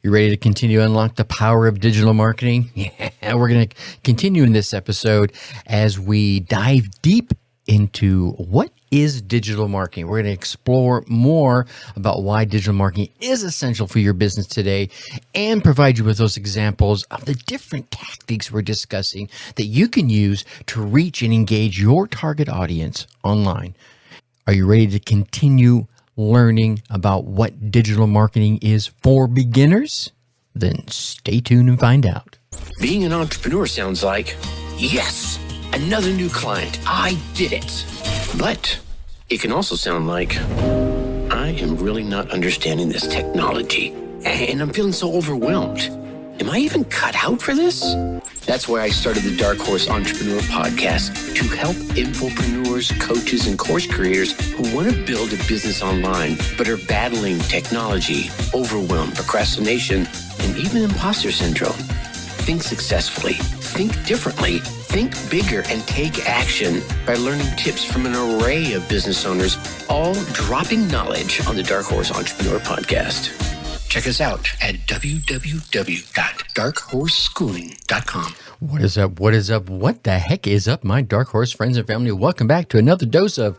You ready to continue to unlock the power of digital marketing? Yeah, we're going to continue in this episode as we dive deep into what is digital marketing. We're going to explore more about why digital marketing is essential for your business today and provide you with those examples of the different tactics we're discussing that you can use to reach and engage your target audience online. Are you ready to continue learning about what digital marketing is for beginners? Then stay tuned and find out. Being an entrepreneur sounds like, yes, another new client, I did it. But it can also sound like, I am really not understanding this technology and I'm feeling so overwhelmed. Am I even cut out for this? That's why I started the Dark Horse Entrepreneur Podcast to help infopreneurs, coaches, and course creators who want to build a business online but are battling technology, overwhelm, procrastination, and even imposter syndrome. Think successfully, think differently, think bigger, and take action by learning tips from an array of business owners, all dropping knowledge on the Dark Horse Entrepreneur Podcast. Check us out at www.darkhorseschooling.com. What is up? What is up? What the heck is up, my Dark Horse friends and family? Welcome back to another dose of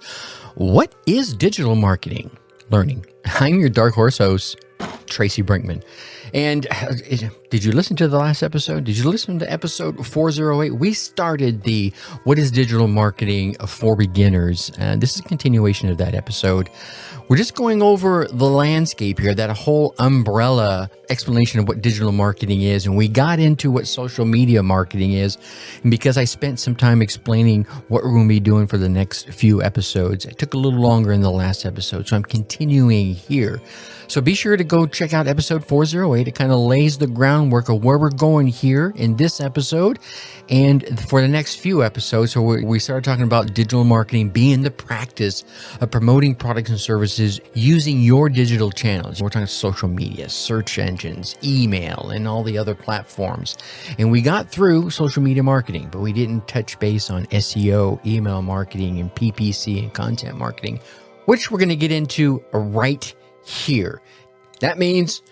What is Digital Marketing Learning? I'm your Dark Horse host, Tracy Brinkman. And did you listen to the last episode? Did you listen to episode 408? We started the What is Digital Marketing for Beginners? And this is a continuation of that episode. We're just going over the landscape here, that whole umbrella explanation of what digital marketing is. And we got into what social media marketing is. And because I spent some time explaining what we're going to be doing for the next few episodes, it took a little longer in the last episode. So I'm continuing here. So be sure to go check out episode 408. It kind of lays the groundwork of where we're going here in this episode. And for the next few episodes, so we started talking about digital marketing being the practice of promoting products and services using your digital channels. We're talking social media, search engines, email, and all the other platforms. And we got through social media marketing, but we didn't touch base on SEO, email marketing, and PPC and content marketing, which we're going to get into right here. That means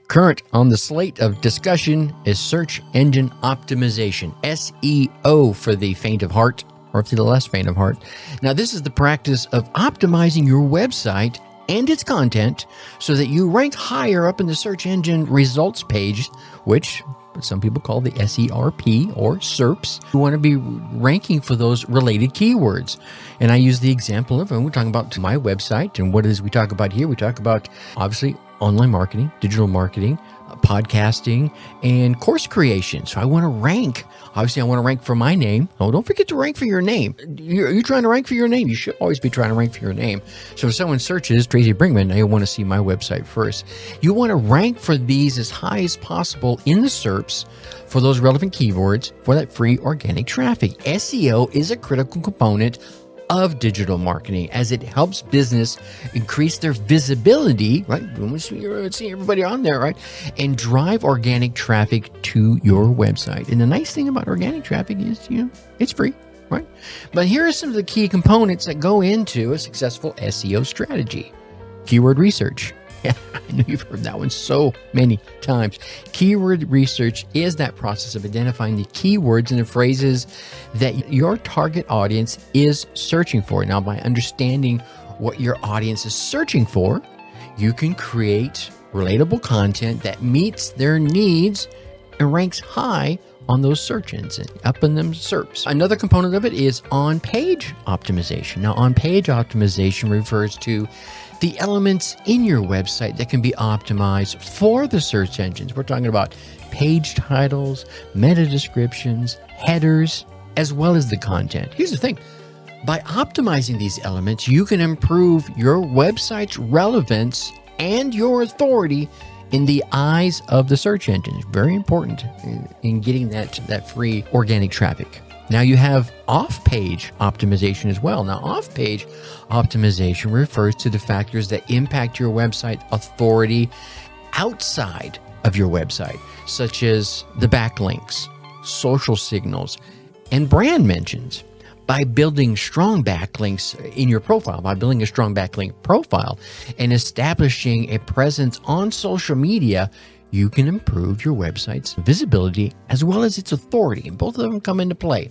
current on the slate of discussion is search engine optimization, SEO for the faint of heart, or for the less faint of heart. Now, this is the practice of optimizing your website and its content so that you rank higher up in the search engine results page, which some people call the SERP or SERPs. You want to be ranking for those related keywords. And I use the example of, and we're talking about my website, and what it is we talk about here. We talk about, obviously, online marketing, digital marketing, podcasting, and course creation. So I want to rank. Obviously, I want to rank for my name. Oh, don't forget to rank for your name. You're trying to rank for your name. You should always be trying to rank for your name. So if someone searches Tracy Brinkman, they want to see my website first. You want to rank for these as high as possible in the SERPs for those relevant keywords for that free organic traffic. SEO is a critical component of digital marketing as it helps business increase their visibility, right? We see everybody on there, right? And drive organic traffic to your website. And the nice thing about organic traffic is, it's free, right? But here are some of the key components that go into a successful SEO strategy. Keyword research. Yeah, I know you've heard that one so many times. Keyword research is that process of identifying the keywords and the phrases that your target audience is searching for. Now, by understanding what your audience is searching for, you can create relatable content that meets their needs and ranks high on those search engines and up in them SERPs. Another component of it is on-page optimization. Now, on-page optimization refers to the elements in your website that can be optimized for the search engines. We're talking about page titles, meta descriptions, headers, as well as the content. Here's the thing. By optimizing these elements, you can improve your website's relevance and your authority in the eyes of the search engines. Very important in getting that free organic traffic. Now you have off-page optimization as well. Now, off-page optimization refers to the factors that impact your website authority outside of your website, such as the backlinks, social signals, and brand mentions. By building strong backlinks in your profile, by building a strong backlink profile and establishing a presence on social media, you can improve your website's visibility as well as its authority. And both of them come into play.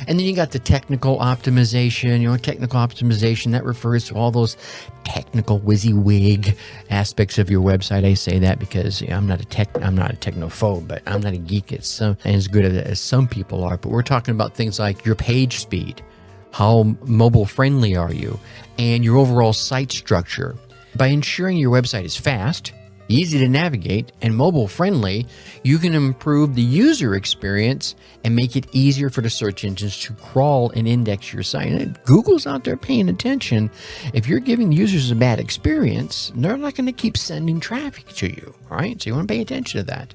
And then you got the technical optimization. Technical optimization, that refers to all those technical WYSIWYG aspects of your website. I say that because I'm not a technophobe, but I'm not a geek as good as some people are. But we're talking about things like your page speed, how mobile friendly are you, and your overall site structure. By ensuring your website is fast, easy to navigate, and mobile friendly, you can improve the user experience and make it easier for the search engines to crawl and index your site. And Google's out there paying attention. If you're giving users a bad experience, they're not going to keep sending traffic to you, all right? So you want to pay attention to that.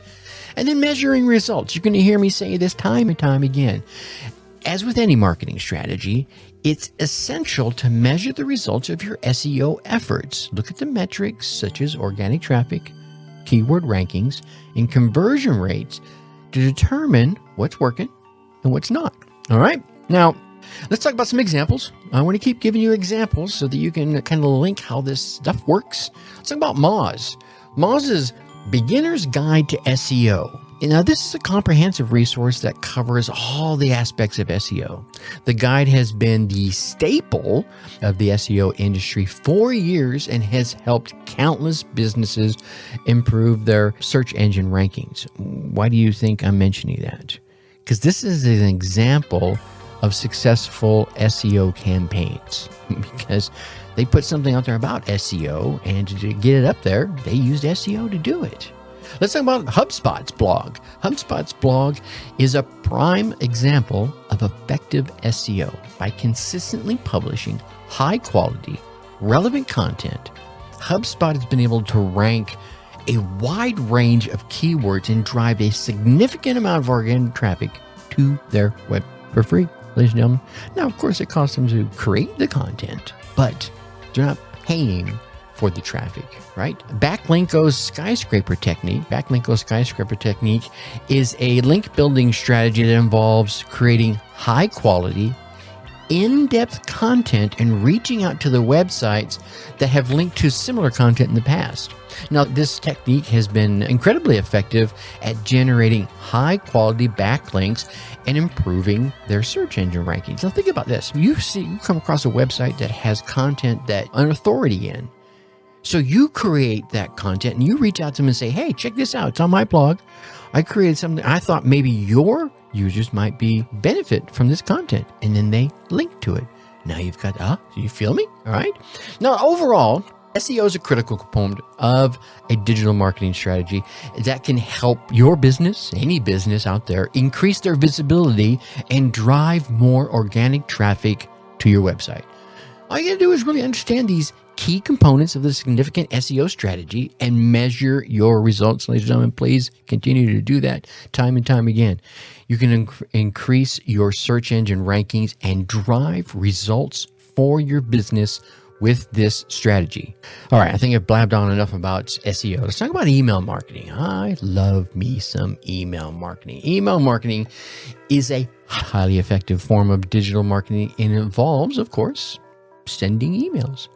And then measuring results. You're going to hear me say this time and time again. As with any marketing strategy, it's essential to measure the results of your SEO efforts. Look at the metrics such as organic traffic, keyword rankings, and conversion rates to determine what's working and what's not. All right. Now, let's talk about some examples. I want to keep giving you examples so that you can kind of link how this stuff works. Let's talk about Moz. Moz is Beginner's Guide to SEO. Now, this is a comprehensive resource that covers all the aspects of SEO. The guide has been the staple of the SEO industry for years and has helped countless businesses improve their search engine rankings. Why do you think I'm mentioning that? Because this is an example of successful SEO campaigns. Because they put something out there about SEO, and to get it up there, they used SEO to do it. Let's talk about HubSpot's blog. HubSpot's blog is a prime example of effective SEO. By consistently publishing high quality, relevant content, HubSpot has been able to rank a wide range of keywords and drive a significant amount of organic traffic to their web for free, ladies and gentlemen. Now, of course, it costs them to create the content, but they're not paying for the traffic, right? Backlinko's skyscraper technique. Backlinko's skyscraper technique is a link building strategy that involves creating high quality, in-depth content and reaching out to the websites that have linked to similar content in the past. Now, this technique has been incredibly effective at generating high quality backlinks and improving their search engine rankings. Now, think about this. You come across a website that has content that an authority in. So you create that content and you reach out to them and say, hey, check this out. It's on my blog. I created something. I thought maybe your users might benefit from this content. And then they link to it. Now you've got, you feel me? All right. Now, overall, SEO is a critical component of a digital marketing strategy that can help your business, any business out there, increase their visibility and drive more organic traffic to your website. All you got to do is really understand these key components of the significant SEO strategy and measure your results. Ladies and gentlemen, please continue to do that time and time again. You can increase your search engine rankings and drive results for your business with this strategy. All right, I think I've blabbed on enough about SEO. Let's talk about email marketing. I love me some email marketing. Email marketing is a highly effective form of digital marketing and involves, of course, sending emails.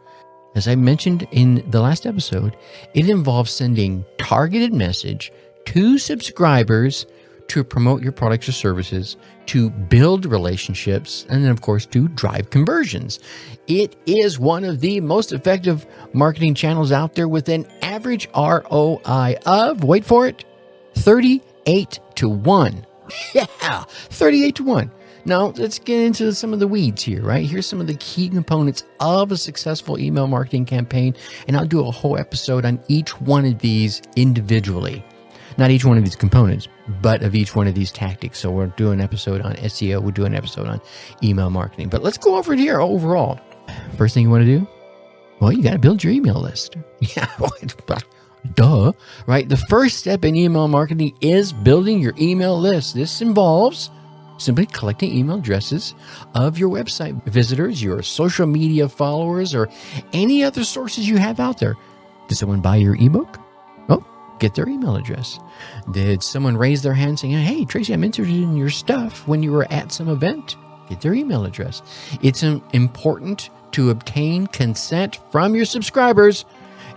As I mentioned in the last episode, it involves sending targeted message to subscribers to promote your products or services, to build relationships, and then, of course, to drive conversions. It is one of the most effective marketing channels out there with an average ROI of, wait for it, 38 to 1. Yeah, 38 to 1. Now, let's get into some of the weeds here, right? Here's some of the key components of a successful email marketing campaign, and I'll do a whole episode on each one of these individually. Not each one of these components, but of each one of these tactics. So we'll do an episode on SEO, we'll do an episode on email marketing. But let's go over it here overall. First thing you want to do? Well, you got to build your email list. Yeah, duh, right? The first step in email marketing is building your email list. This involves simply collecting email addresses of your website visitors, your social media followers, or any other sources you have out there. Did someone buy your ebook? Oh, get their email address. Did someone raise their hand saying, hey, Tracy, I'm interested in your stuff when you were at some event? Get their email address. It's important to obtain consent from your subscribers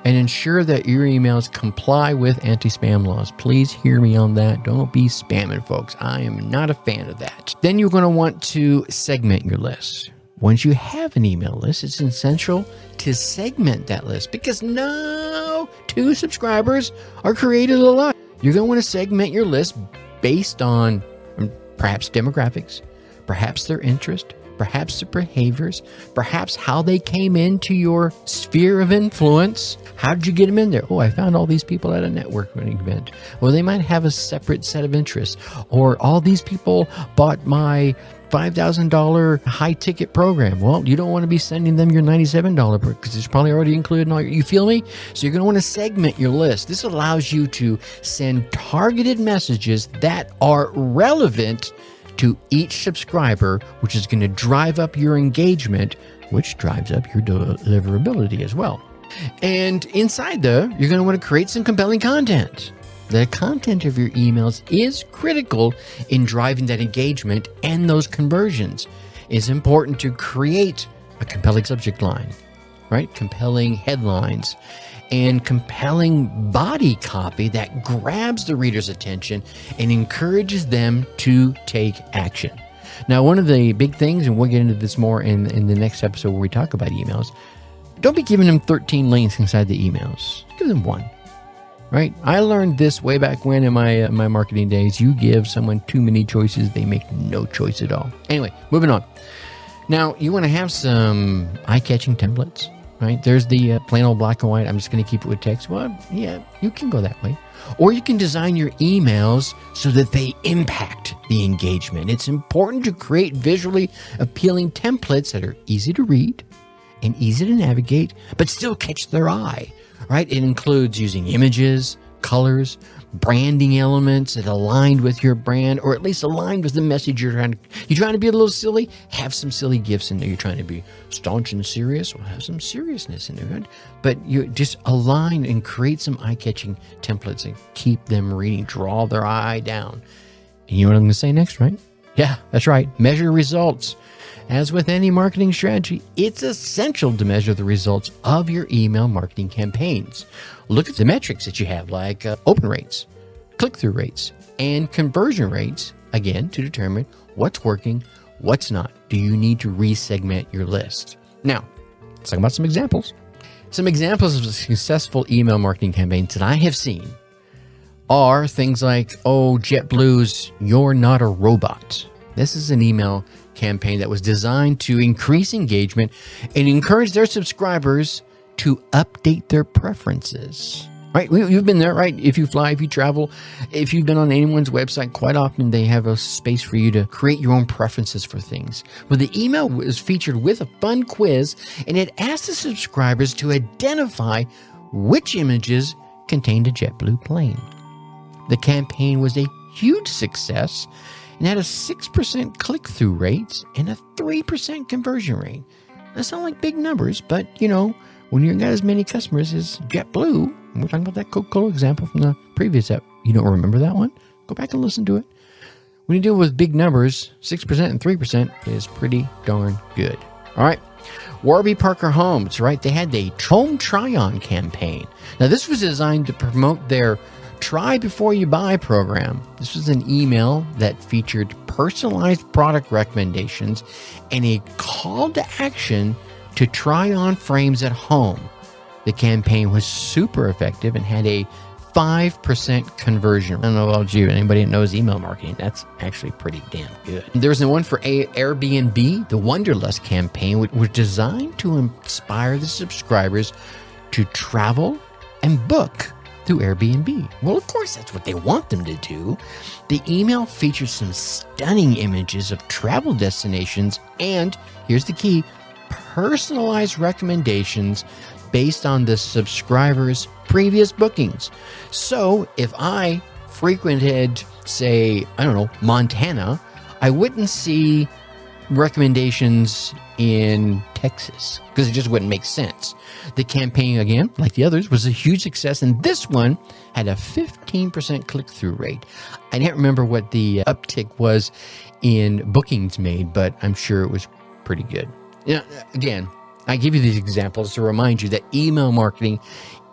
and ensure that your emails comply with anti-spam laws. Please hear me on that. Don't be spamming, folks. I am not a fan of that. Then you're going to want to segment your list. Once you have an email list, it's essential to segment that list because no two subscribers are created alike. You're going to want to segment your list based on perhaps demographics, perhaps their interest, perhaps their behaviors, perhaps how they came into your sphere of influence. How did you get them in there? Oh, I found all these people at a networking event. Well, they might have a separate set of interests. Or all these people bought my $5,000 high ticket program. Well, you don't want to be sending them your $97 because it's probably already included in all your, you feel me? So you're going to want to segment your list. This allows you to send targeted messages that are relevant to each subscriber, which is going to drive up your engagement, which drives up your deliverability as well. And inside there, you're going to want to create some compelling content. The content of your emails is critical in driving that engagement and those conversions. It's important to create a compelling subject line, right? Compelling headlines and compelling body copy that grabs the reader's attention and encourages them to take action. Now, one of the big things, and we'll get into this more in the next episode where we talk about emails, don't be giving them 13 links inside the emails. Give them one. Right? I learned this way back when in my marketing days. You give someone too many choices, they make no choice at all. Anyway, moving on. Now, you want to have some eye-catching templates, right? There's the plain old black and white. I'm just going to keep it with text. Well, yeah, you can go that way. Or you can design your emails so that they impact the engagement. It's important to create visually appealing templates that are easy to read and easy to navigate, but still catch their eye. Right? It includes using images, colors, branding elements that aligned with your brand, or at least aligned with the message you're trying to be a little silly? Have some silly gifts in there. You're trying to be staunch and serious? Well, have some seriousness in there. Right? But you just align and create some eye-catching templates and keep them reading, draw their eye down. And you know what I'm going to say next, right? Yeah, that's right. Measure results. As with any marketing strategy, it's essential to measure the results of your email marketing campaigns. Look at the metrics that you have, like open rates, click-through rates, and conversion rates, again, to determine what's working, what's not. Do you need to resegment your list? Now, let's talk about some examples. Some examples of successful email marketing campaigns that I have seen are things like, JetBlue's "You're Not a Robot." This is an email campaign that was designed to increase engagement and encourage their subscribers to update their preferences. Right? You've been there, right? If you fly, if you travel, if you've been on anyone's website, quite often they have a space for you to create your own preferences for things. Well, the email was featured with a fun quiz, and it asked the subscribers to identify which images contained a JetBlue plane. The campaign was a huge success and had a 6% click-through rate and a 3% conversion rate. That's not like big numbers, but, when you've got as many customers as JetBlue, and we're talking about that Coca-Cola example from the previous app, you don't remember that one? Go back and listen to it. When you deal with big numbers, 6% and 3% is pretty darn good. All right. Warby Parker Homes, right? They had the home try-on campaign. Now, this was designed to promote their Try Before You Buy program. This was an email that featured personalized product recommendations and a call to action to try on frames at home. The campaign was super effective and had a 5% conversion. I don't know about you, anybody that knows email marketing, that's actually pretty damn good. There's the one for Airbnb, the Wanderlust campaign, which was designed to inspire the subscribers to travel and book through Airbnb. Well, of course, that's what they want them to do. The email features some stunning images of travel destinations and, here's the key, personalized recommendations based on the subscriber's previous bookings. So if I frequented, say, Montana, I wouldn't see recommendations in Texas because it just wouldn't make sense. The campaign, again, like the others, was a huge success, and this one had a 15% click-through rate. I can't remember what the uptick was in bookings made, but I'm sure it was pretty good. Again, I give you these examples to remind you that email marketing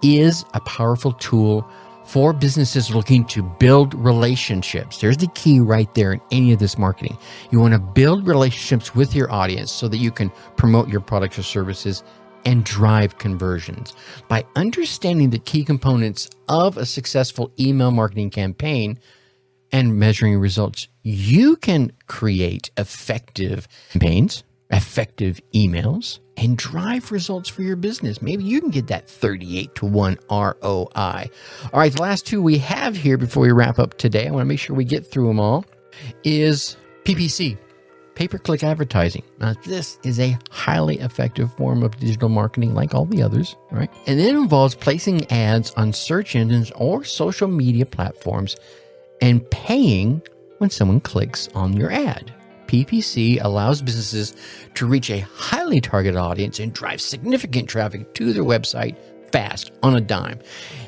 is a powerful tool for businesses looking to build relationships. There's the key right there in any of this marketing. You want to build relationships with your audience so that you can promote your products or services and drive conversions. By understanding the key components of a successful email marketing campaign and measuring results, you can create effective campaigns, effective emails, and drive results for your business. Maybe you can get that 38-to-1 ROI. All right, the last two we have here before we wrap up today, I want to make sure we get through them all, is PPC, pay-per-click advertising. Now, this is a highly effective form of digital marketing like all the others, right? And it involves placing ads on search engines or social media platforms and paying when someone clicks on your ad. PPC allows businesses to reach a highly targeted audience and drive significant traffic to their website fast on a dime.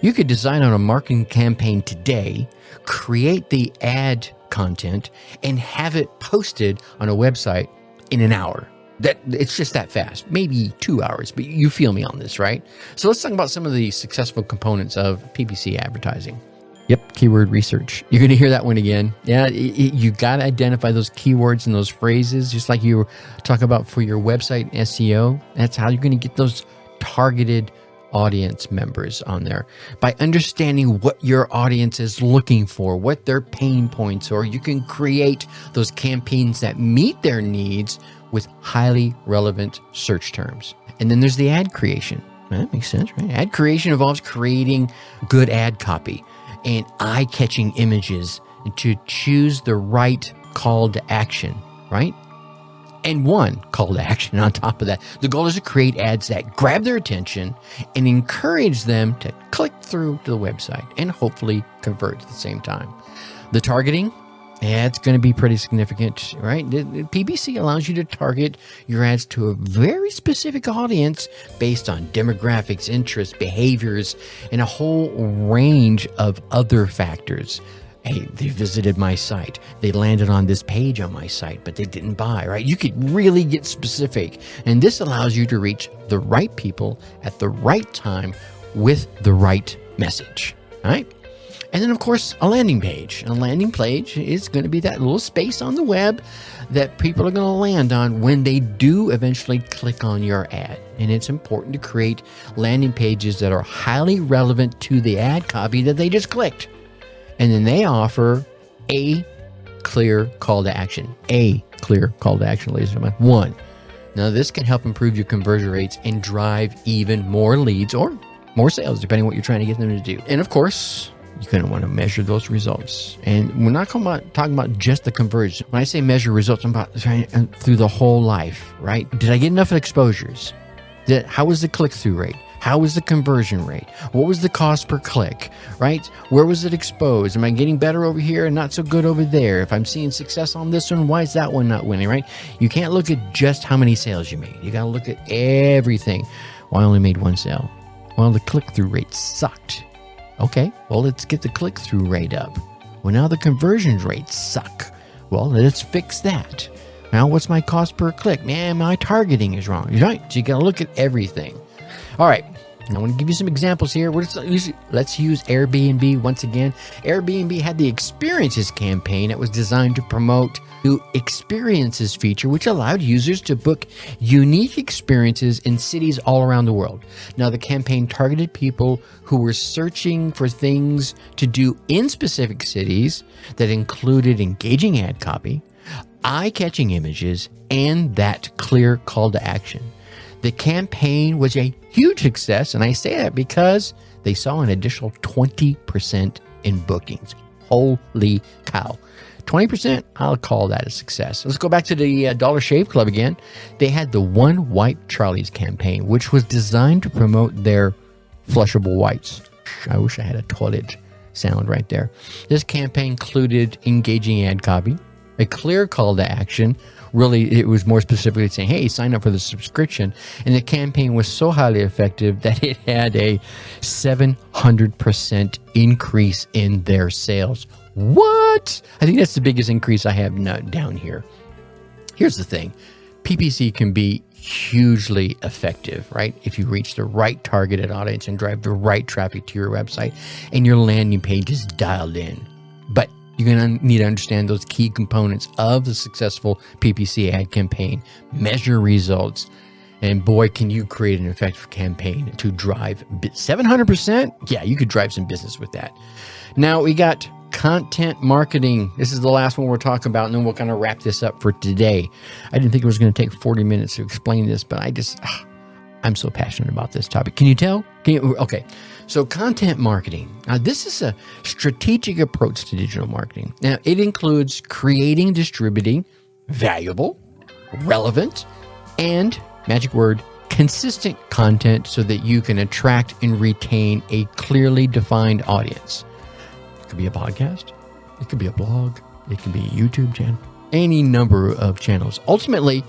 You could design on a marketing campaign today, create the ad content, and have it posted on a website in an hour. It's just that fast, maybe 2 hours, but you feel me on this, right? So let's talk about some of the successful components of PPC advertising. Yep, keyword research. You're going to hear that one again. Yeah, you got to identify those keywords and those phrases, just like you were talking about for your website SEO. That's how you're going to get those targeted audience members on there. By understanding what your audience is looking for, what their pain points are, you can create those campaigns that meet their needs with highly relevant search terms. And then there's the ad creation. That makes sense, right? Ad creation involves creating good ad copy and eye-catching images to choose the right call to action, right? And one call to action on top of that. The goal is to create ads that grab their attention and encourage them to click through to the website and hopefully convert at the same time. The targeting, it's going to be pretty significant, right? The PPC allows you to target your ads to a very specific audience based on demographics, interests, behaviors, and a whole range of other factors. Hey, they visited my site. They landed on this page on my site, but they didn't buy, right? You could really get specific. And this allows you to reach the right people at the right time with the right message, all right? And then, of course, a landing page. A landing page is going to be that little space on the web that people are going to land on when they do eventually click on your ad. And it's important to create landing pages that are highly relevant to the ad copy that they just clicked. And then they offer a clear call to action. A clear call to action, ladies and gentlemen. One. Now, this can help improve your conversion rates and drive even more leads or more sales, depending on what you're trying to get them to do. And of course, you're going to want to measure those results. And we're not talking about just the conversion. When I say measure results, I'm about through the whole life, right? Did I get enough exposures? How was the click-through rate? How was the conversion rate? What was the cost per click, right? Where was it exposed? Am I getting better over here and not so good over there? If I'm seeing success on this one, why is that one not winning, right? You can't look at just how many sales you made. You got to look at everything. Well, I only made one sale. Well, the click-through rate sucked. Okay, well, let's get the click-through rate up. Well, now the conversion rates suck. Well, let's fix that. Now, what's my cost per click? Man, my targeting is wrong. Right? So you got to look at everything. All right, I want to give you some examples here. Let's use Airbnb once again. Airbnb had the Experiences campaign that was designed to promote the Experiences feature, which allowed users to book unique experiences in cities all around the world. Now, the campaign targeted people who were searching for things to do in specific cities that included engaging ad copy, eye-catching images, and that clear call to action. The campaign was a huge success, and I say that because they saw an additional 20% in bookings. Holy cow. 20%, I'll call that a success. Let's go back to the Dollar Shave Club again. They had the One Wipe Charlie's campaign, which was designed to promote their flushable wipes. I wish I had a toilet sound right there. This campaign included engaging ad copy, a clear call to action. Really, it was more specifically saying, hey, sign up for the subscription. And the campaign was so highly effective that it had a 700% increase in their sales. What? I think that's the biggest increase I have down here. Here's the thing. PPC can be hugely effective, right? If you reach the right targeted audience and drive the right traffic to your website and your landing page is dialed in. But you're going to need to understand those key components of the successful PPC ad campaign, measure results, and boy, can you create an effective campaign to drive 700%? Yeah, you could drive some business with that. Now we got content marketing. This is the last one we're talking about, and then we'll kind of wrap this up for today. I didn't think it was going to take 40 minutes to explain this, but I'm so passionate about this topic. Can you tell? Okay. So content marketing. Now, this is a strategic approach to digital marketing. Now, it includes creating, distributing valuable, relevant, and magic word, consistent content so that you can attract and retain a clearly defined audience. It could be a podcast. It could be a blog. It could be a YouTube channel. Any number of channels. Ultimately,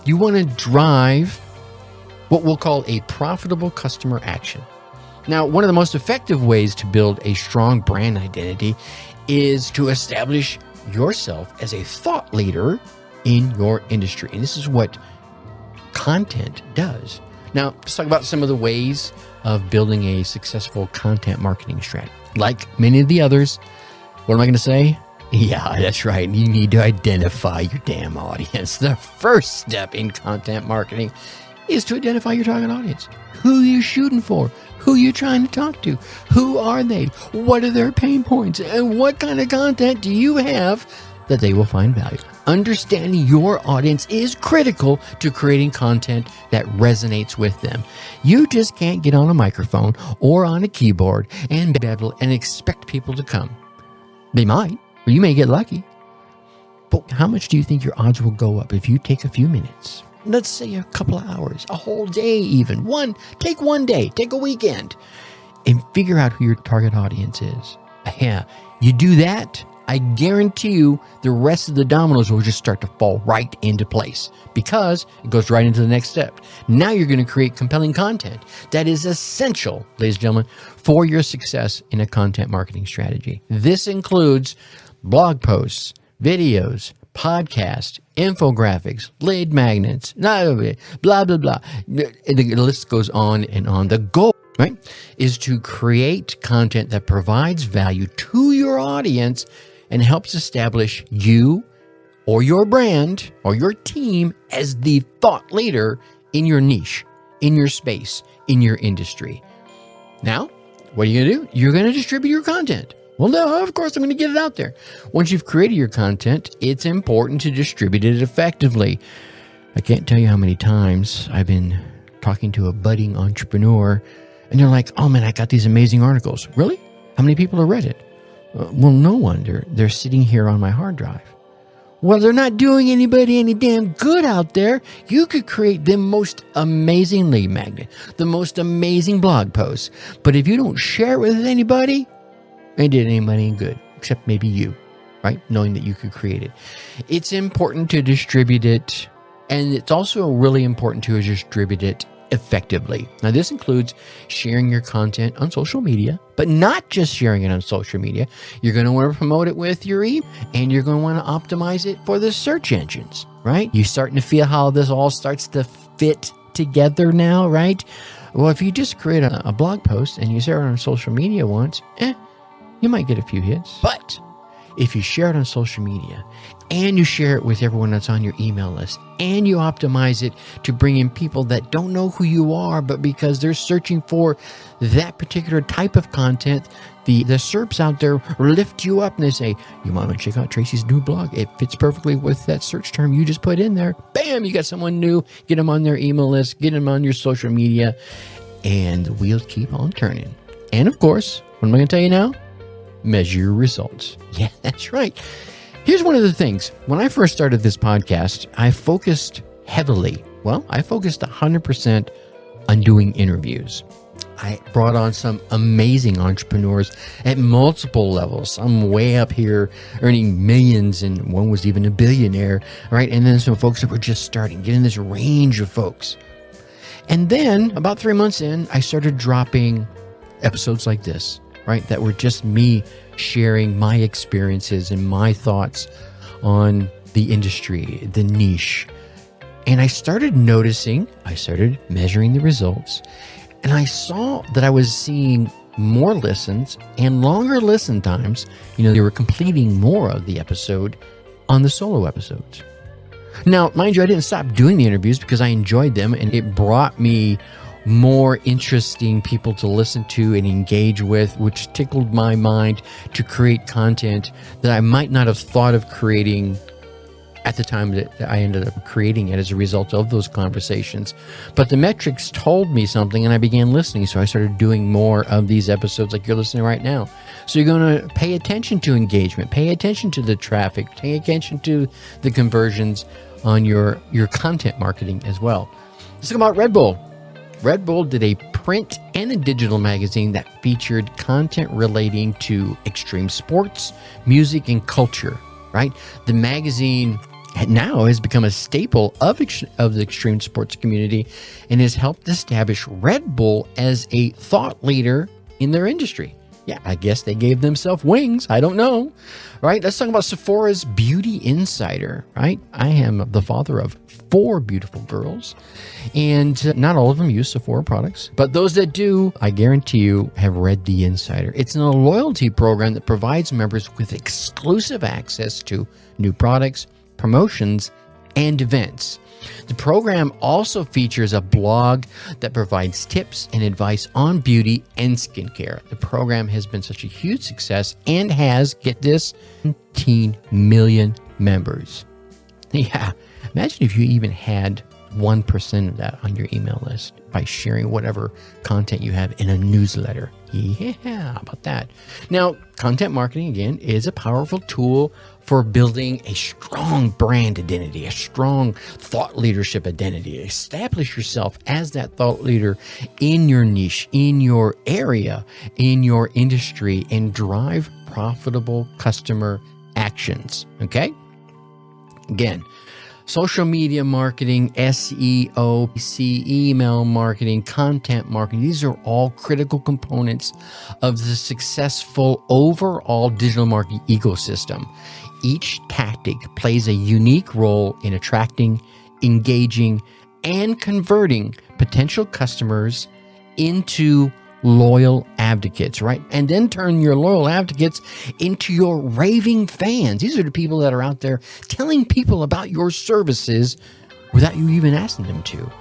you want to drive what we'll call a profitable customer action. Now, one of the most effective ways to build a strong brand identity is to establish yourself as a thought leader in your industry. And this is what content does. Now, let's talk about some of the ways of building a successful content marketing strategy. Like many of the others, what am I going to say? Yeah, that's right. You need to identify your damn audience. The first step in content marketing is to identify your target audience. Who you're shooting for, who you're trying to talk to, who are they, what are their pain points, and what kind of content do you have that they will find value. Understanding your audience is critical to creating content that resonates with them. You just can't get on a microphone or on a keyboard and babble and expect people to come. They might, or you may get lucky. But how much do you think your odds will go up if you take a few minutes? Let's say a couple of hours, a whole day even. Take one day, take a weekend, and figure out who your target audience is. Yeah, you do that, I guarantee you the rest of the dominoes will just start to fall right into place because it goes right into the next step. Now you're going to create compelling content that is essential, ladies and gentlemen, for your success in a content marketing strategy. This includes blog posts, videos, podcasts, infographics, lead magnets, blah, blah, blah. The list goes on and on. The goal, right, is to create content that provides value to your audience and helps establish you or your brand or your team as the thought leader in your niche, in your space, in your industry. Now, what are you going to do? You're going to distribute your content. Well, no, of course, I'm going to get it out there. Once you've created your content, it's important to distribute it effectively. I can't tell you how many times I've been talking to a budding entrepreneur, and they're like, oh man, I got these amazing articles. Really? How many people have read it? Well, no wonder. They're sitting here on my hard drive. Well, they're not doing anybody any damn good out there. You could create the most amazing lead magnet, the most amazing blog post, but if you don't share it with anybody, it did anybody any good, except maybe you, right? Knowing that you could create it. It's important to distribute it, and it's also really important to distribute it effectively. Now, this includes sharing your content on social media, but not just sharing it on social media. You're going to want to promote it with your email, and you're going to want to optimize it for the search engines, right? You're starting to feel how this all starts to fit together now, right? Well, if you just create a blog post and you share it on social media once, you might get a few hits. But if you share it on social media and you share it with everyone that's on your email list and you optimize it to bring in people that don't know who you are, but because they're searching for that particular type of content, the SERPs out there lift you up and they say, you want to check out Tracy's new blog. It fits perfectly with that search term you just put in there. Bam, you got someone new. Get them on their email list, get them on your social media, and the wheels keep on turning. And of course, what am I going to tell you now? Measure your results. Yeah, that's right. Here's one of the things. When I first started this podcast, I focused heavily. Well, I focused 100% on doing interviews. I brought on some amazing entrepreneurs at multiple levels. Some way up here earning millions, and one was even a billionaire, right? And then some folks that were just starting, getting this range of folks. And then about 3 months in, I started dropping episodes like this, right? That were just me sharing my experiences and my thoughts on the industry, the niche. And I started noticing, I started measuring the results, and I saw that I was seeing more listens and longer listen times. They were completing more of the episode on the solo episodes. Now, mind you, I didn't stop doing the interviews because I enjoyed them, and it brought me more interesting people to listen to and engage with, which tickled my mind to create content that I might not have thought of creating at the time that I ended up creating it as a result of those conversations. But the metrics told me something, and I began listening. So I started doing more of these episodes like you're listening right now. So you're going to pay attention to engagement, pay attention to the traffic, pay attention to the conversions on your content marketing as well. Let's talk about Red Bull. Red Bull did a print and a digital magazine that featured content relating to extreme sports, music, and culture, right? The magazine now has become a staple of the extreme sports community and has helped establish Red Bull as a thought leader in their industry. Yeah, I guess they gave themselves wings. I don't know, right? Let's talk about Sephora's Beauty Insider, right? I am the father of 4 beautiful girls, and not all of them use Sephora products, but those that do, I guarantee you, have read the Insider. It's a loyalty program that provides members with exclusive access to new products, promotions, and events. The program also features a blog that provides tips and advice on beauty and skincare. The program has been such a huge success and has, get this, 17 million members. Yeah, imagine if you even had 1% of that on your email list by sharing whatever content you have in a newsletter. Yeah, how about that? Now, content marketing, again, is a powerful tool for building a strong brand identity, a strong thought leadership identity. Establish yourself as that thought leader in your niche, in your area, in your industry, and drive profitable customer actions. Okay? Again, social media marketing, SEO, email marketing, content marketing, these are all critical components of the successful overall digital marketing ecosystem. Each tactic plays a unique role in attracting, engaging, and converting potential customers into loyal advocates, right? And then turn your loyal advocates into your raving fans. These are the people that are out there telling people about your services without you even asking them to.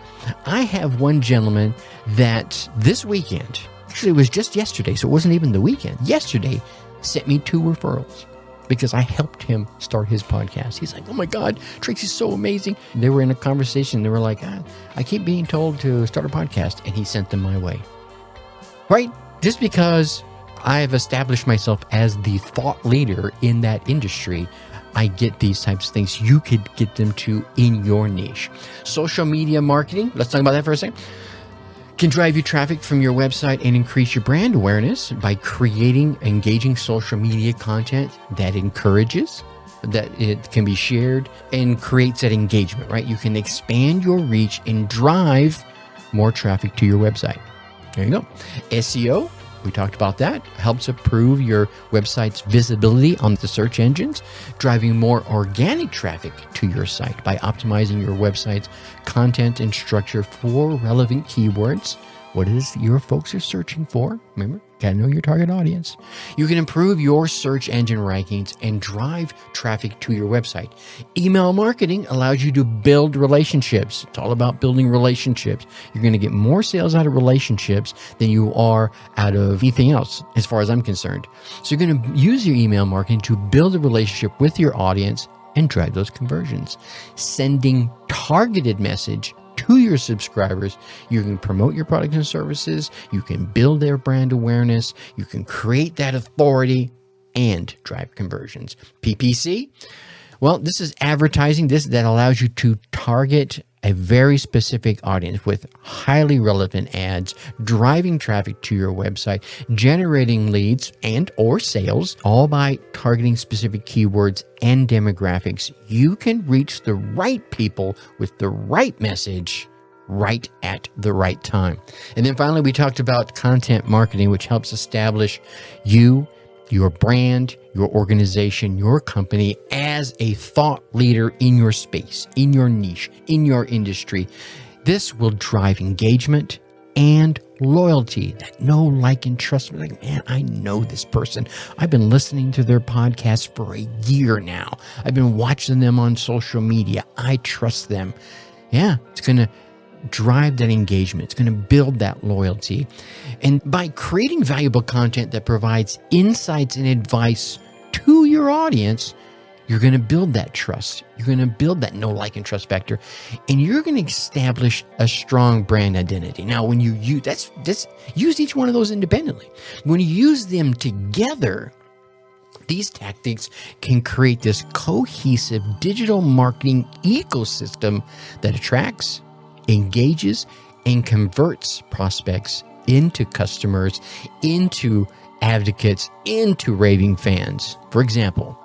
I have one gentleman that this weekend, actually it was just yesterday, so it wasn't even the weekend, yesterday sent me 2 referrals because I helped him start his podcast. He's like, oh my God, Tracy's so amazing. They were in a conversation. They were like, I keep being told to start a podcast, and he sent them my way. Right? Just because I have established myself as the thought leader in that industry, I get these types of things. You could get them too in your niche. Social media marketing, let's talk about that for a second, can drive you traffic from your website and increase your brand awareness by creating engaging social media content that encourages, that it can be shared and creates that engagement, right? You can expand your reach and drive more traffic to your website. There you go. SEO, we talked about that, helps improve your website's visibility on the search engines, driving more organic traffic to your site by optimizing your website's content and structure for relevant keywords. What is your folks are searching for? Remember, gotta know your target audience. You can improve your search engine rankings and drive traffic to your website. Email marketing allows you to build relationships. It's all about building relationships. You're going to get more sales out of relationships than you are out of anything else, as far as I'm concerned. So you're going to use your email marketing to build a relationship with your audience and drive those conversions. Sending targeted message to your subscribers. You can promote your products and services. You can build their brand awareness. You can create that authority and drive conversions. PPC, well, this is advertising that allows you to target a very specific audience with highly relevant ads, driving traffic to your website, generating leads and or sales, all by targeting specific keywords and demographics. You can reach the right people with the right message right at the right time. And then finally, we talked about content marketing, which helps establish you your brand, your organization, your company as a thought leader in your space, in your niche, in your industry. This will drive engagement and loyalty. That know, like, and trust. Like, man, I know this person. I've been listening to their podcast for a year now. I've been watching them on social media. I trust them. Yeah, it's going to drive that engagement. It's going to build that loyalty. And by creating valuable content that provides insights and advice to your audience, you're going to build that trust. You're going to build that know, like, and trust factor, and you're going to establish a strong brand identity. Now, when you use use each one of those independently. When you use them together, these tactics can create this cohesive digital marketing ecosystem that attracts, engages, and converts prospects into customers, into advocates, into raving fans. For example,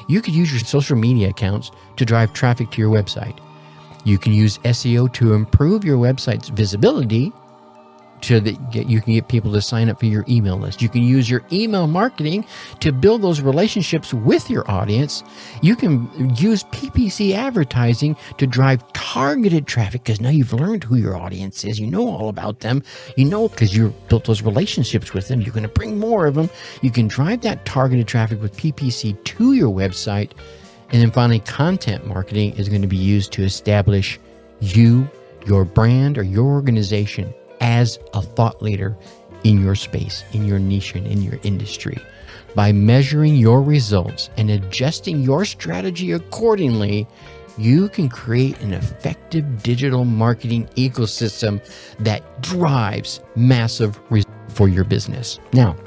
you could use your social media accounts to drive traffic to your website. You can use SEO to improve your website's visibility so that you can get people to sign up for your email list. You can use your email marketing to build those relationships with your audience. You can use PPC advertising to drive targeted traffic because now you've learned who your audience is. You know all about them. You know because you've built those relationships with them. You're going to bring more of them. You can drive that targeted traffic with PPC to your website. And then finally, content marketing is going to be used to establish you, your brand, or your organization as a thought leader in your space, in your niche, and in your industry. By measuring your results and adjusting your strategy accordingly, you can create an effective digital marketing ecosystem that drives massive results for your business. Now,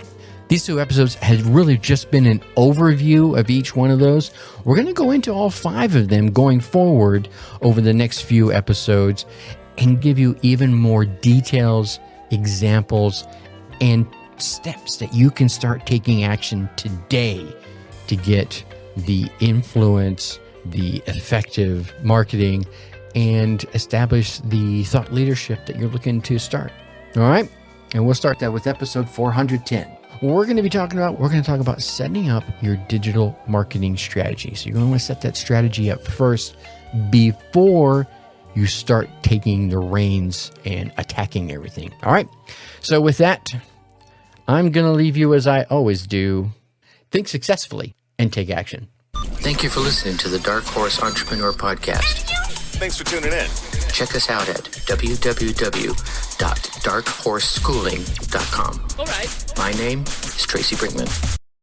these two episodes have really just been an overview of each one of those. We're going to go into all 5 of them going forward over the next few episodes and give you even more details, examples, and steps that you can start taking action today to get the influence, the effective marketing, and establish the thought leadership that you're looking to start. All right? And we'll start that with episode 410. What we're going to talk about setting up your digital marketing strategy. So you're going to want to set that strategy up first before you start taking the reins and attacking everything. All right. So with that, I'm going to leave you as I always do. Think successfully and take action. Thank you for listening to the Dark Horse Entrepreneur Podcast. Thanks for tuning in. Check us out at www.darkhorseschooling.com. All right. My name is Tracy Brinkman.